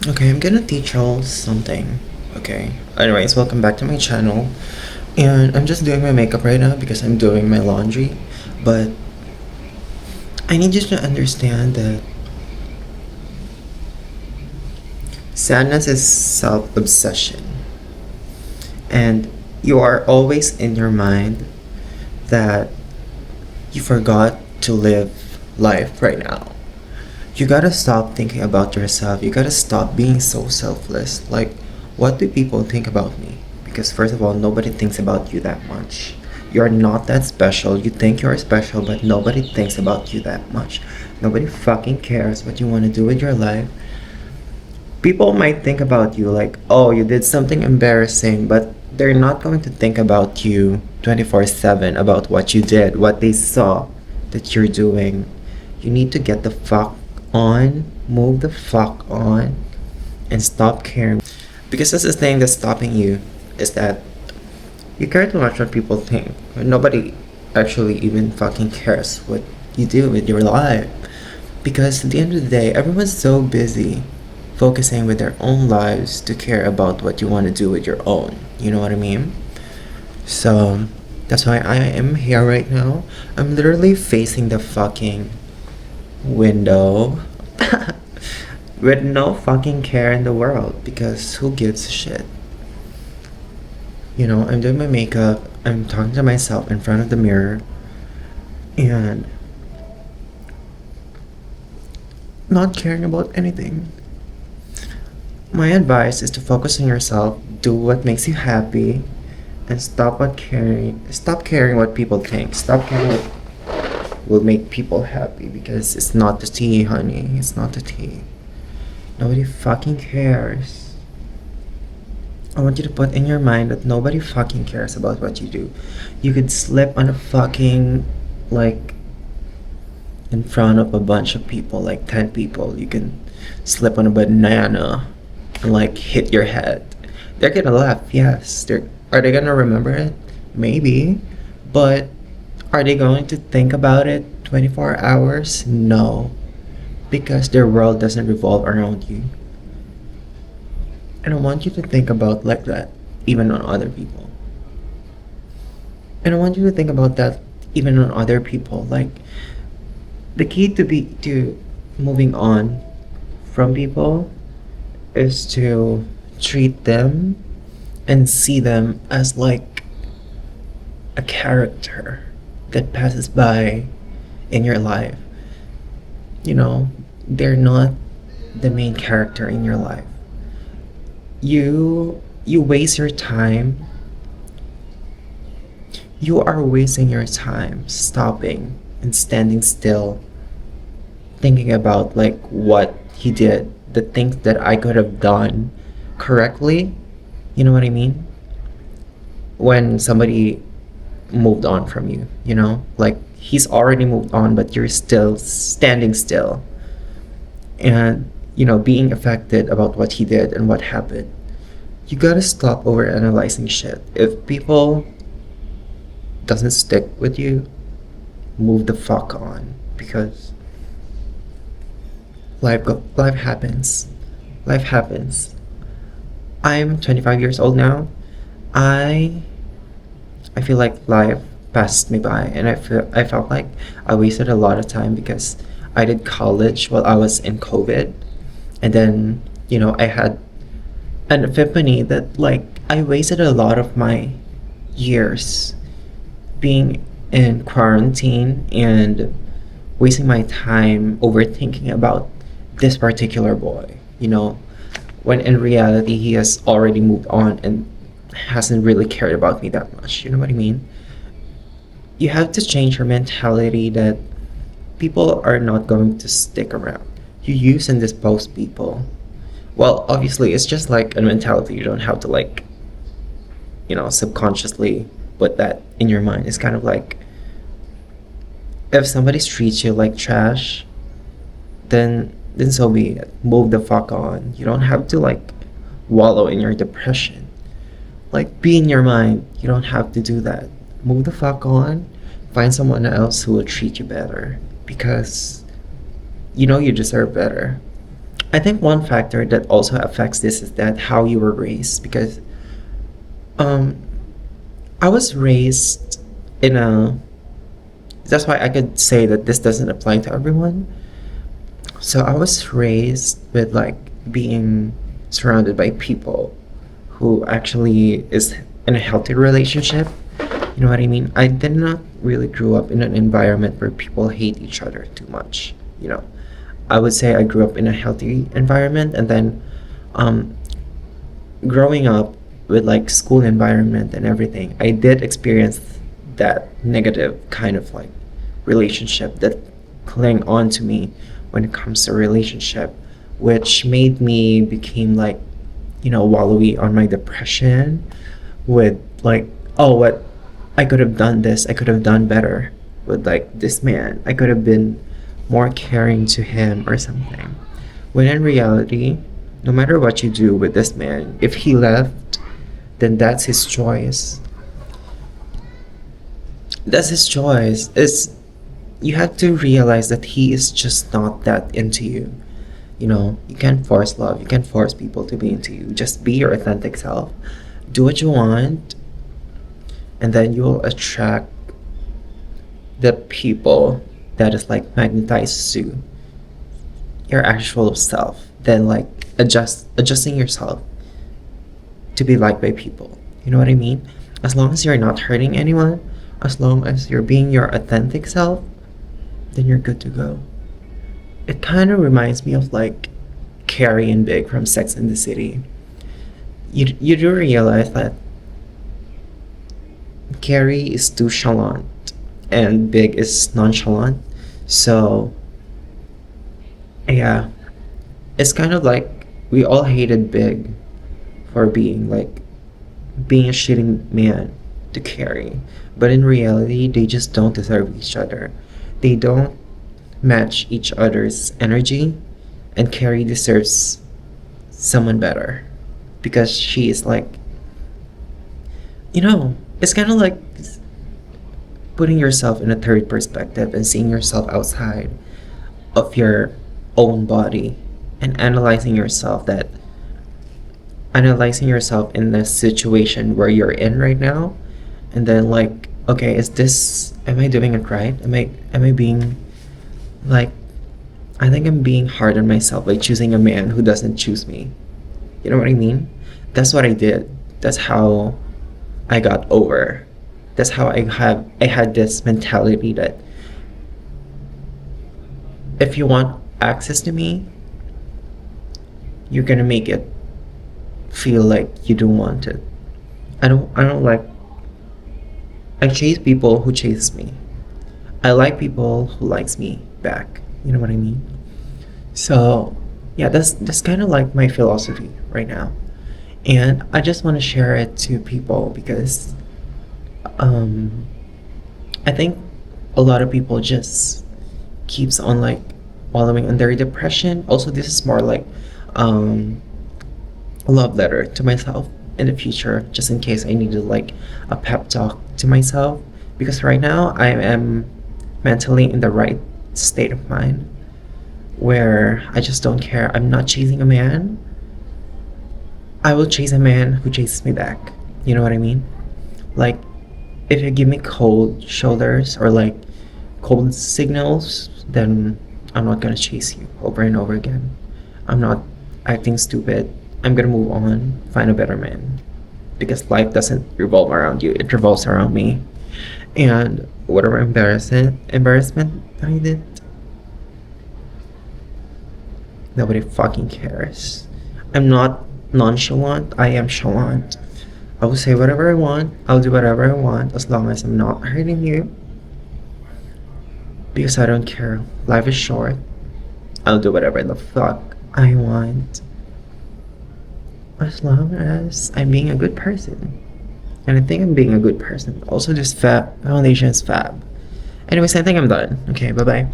Okay, I'm gonna teach y'all something. Okay. Anyways, welcome back to my channel. And I'm just doing my makeup right now because I'm doing my laundry. But I need you to understand that sadness is self obsession. And you are always in your mind that you forgot to live life right now. You gotta stop thinking about yourself. You gotta stop being so selfless. Like, what do people think about me? Because, first of all, nobody thinks about you that much. You're not that special. You think you're special, but nobody thinks about you that much. Nobody fucking cares what you wanna do with your life. People might think about you like, oh, you did something embarrassing, but they're not going to think about you 24/7 about what you did, what they saw that you're doing. You need to get the fuck on, move the fuck on, and stop caring. Because that's the thing that's stopping you is that you care too much what people think. Nobody actually even fucking cares what you do with your life. Because at the end of the day, everyone's so busy focusing with their own lives to care about what you want to do with your own. You know what I mean? So that's why I am here right now. I'm literally facing the fucking window with no fucking care in the world because who gives a shit? You know, I'm doing my makeup, I'm talking to myself in front of the mirror, and not caring about anything. My advice is to focus on yourself, do what makes you happy, and stop caring what people think. Stop caring what will make people happy because it's not the tea, honey. It's not the tea. Nobody fucking cares. I want you to put in your mind that nobody fucking cares about what you do. You could slip on a fucking, like, in front of a bunch of people, like 10 people. You can slip on a banana and, like, hit your head. They're gonna laugh, yes. Are they gonna remember it? Maybe. But are they going to think about it 24 hours? No. Because their world doesn't revolve around you. And I want you to think about like that, even on other people. And I want you to think about that even on other people. Like, the key to moving on from people is to treat them and see them as like a character that passes by in your life. You know, they're not the main character in your life. You waste your time. You are wasting your time stopping and standing still thinking about like what he did, the things that I could have done correctly. You know what I mean? When somebody moved on from you, you know? Like he's already moved on, but you're still standing still. And, you know, being affected about what he did and what happened. You gotta stop over analyzing shit. If people doesn't stick with you, move the fuck on. Because life happens. Life happens. I'm 25 years old now. I I feel like life passed me by, and I felt like I wasted a lot of time because I did college while I was in COVID, and then you know I had an epiphany that like I wasted a lot of my years being in quarantine and wasting my time overthinking about this particular boy. You know, when in reality he has already moved on and hasn't really cared about me that much. You know what I mean? You have to change your mentality that people are not going to stick around. You use and dispose people. Well, obviously, it's just like a mentality. You don't have to, like, you know, subconsciously put that in your mind. It's kind of like if somebody treats you like trash, then so be it. Move the fuck on. You don't have to, like, wallow in your depression. Like, be in your mind. You don't have to do that. Move the fuck on. Find someone else who will treat you better because you know you deserve better. I think one factor that also affects this is that how you were raised, because um I was raised in a, that's why I could say that this doesn't apply to everyone. So I was raised with like being surrounded by people who actually is in a healthy relationship. You know what I mean? I did not really grow up in an environment where people hate each other too much. You know, I would say I grew up in a healthy environment, and then um, growing up with like school environment and everything, I did experience that negative kind of like relationship that cling on to me when it comes to relationship, which made me became like, you know, wallowy on my depression with like, oh, what, I could have done this, I could have done better with like this man, I could have been more caring to him or something. When in reality, no matter what you do with this man, if he left, then that's his choice. That's his choice. It's, you have to realize that he is just not that into you. You know, you can't force love. You can't force people to be into you. Just be your authentic self. Do what you want, and then you'll attract the people that is like magnetized to your actual self. Then like adjusting yourself to be liked by people. You know what I mean? As long as you're not hurting anyone, as long as you're being your authentic self, then you're good to go. It kind of reminds me of like Carrie and Big from Sex and the City. You do realize that Carrie is too chalant and Big is nonchalant. So yeah, it's kind of like we all hated Big for being like being a shitty man to Carrie. But in reality, they just don't deserve each other. They don't match each other's energy, and Carrie deserves someone better because she is like, you know, it's kind of like putting yourself in a third perspective and seeing yourself outside of your own body and analyzing yourself in the situation where you're in right now, and then like, okay, is this, am I doing it right? Am I being like, I think I'm being hard on myself by choosing a man who doesn't choose me. You know what I mean? That's what I did. That's how I got over. That's how I had this mentality that if you want access to me, you're gonna make it feel like you don't want it. I don't like, I chase people who chase me. I like people who likes me back. You know what I mean? So yeah, that's kind of like my philosophy right now. And I just want to share it to people because um I think a lot of people just keeps on like wallowing in their depression. Also, this is more like um a love letter to myself in the future, just in case I needed like a pep talk to myself. Because right now I am mentally in the right state of mind where I just don't care. I'm not chasing a man. I will chase a man who chases me back. You know what I mean? Like, if you give me cold shoulders or like cold signals, then I'm not gonna chase you over and over again. I'm not acting stupid. I'm gonna move on, find a better man. Because life doesn't revolve around you, it revolves around me. And whatever embarrassment that I did, nobody fucking cares. I'm not nonchalant, I am chalant. I will say whatever I want, I'll do whatever I want as long as I'm not hurting you. Because I don't care. Life is short. I'll do whatever the fuck I want. As long as I'm being a good person. And I think I'm being a good person. Also, this foundation is fab. Anyways, I think I'm done. Okay, bye bye.